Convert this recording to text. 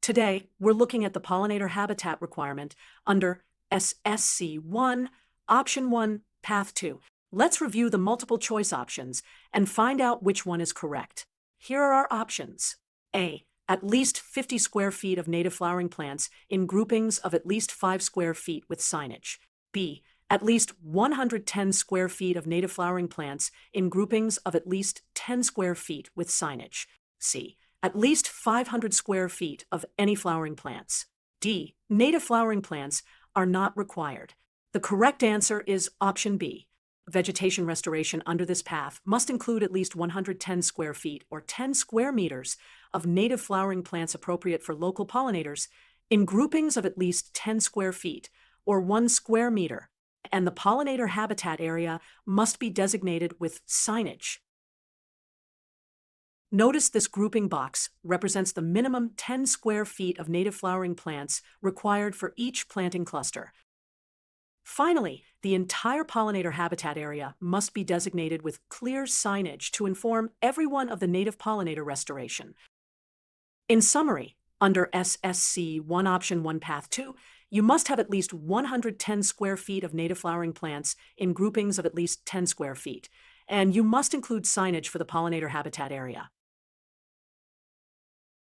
Today, we're looking at the pollinator habitat requirement under SSc1 Option 1, Path 2. Let's review the multiple choice options and find out which one is correct. Here are our options. A. At least 50 square feet of native flowering plants in groupings of at least 5 square feet with signage. B. At least 110 square feet of native flowering plants in groupings of at least 10 square feet with signage. C. At least 500 square feet of any flowering plants. D. Native flowering plants are not required. The correct answer is option B. Vegetation restoration under this path must include at least 110 square feet or 10 square meters of native flowering plants appropriate for local pollinators in groupings of at least 10 square feet or 1 square meter, and the pollinator habitat area must be designated with signage. Notice this grouping box represents the minimum 10 square feet of native flowering plants required for each planting cluster. Finally, the entire pollinator habitat area must be designated with clear signage to inform everyone of the native pollinator restoration. In summary, under SSc1 Option 1 Path 2, you must have at least 110 square feet of native flowering plants in groupings of at least 10 square feet, and you must include signage for the pollinator habitat area.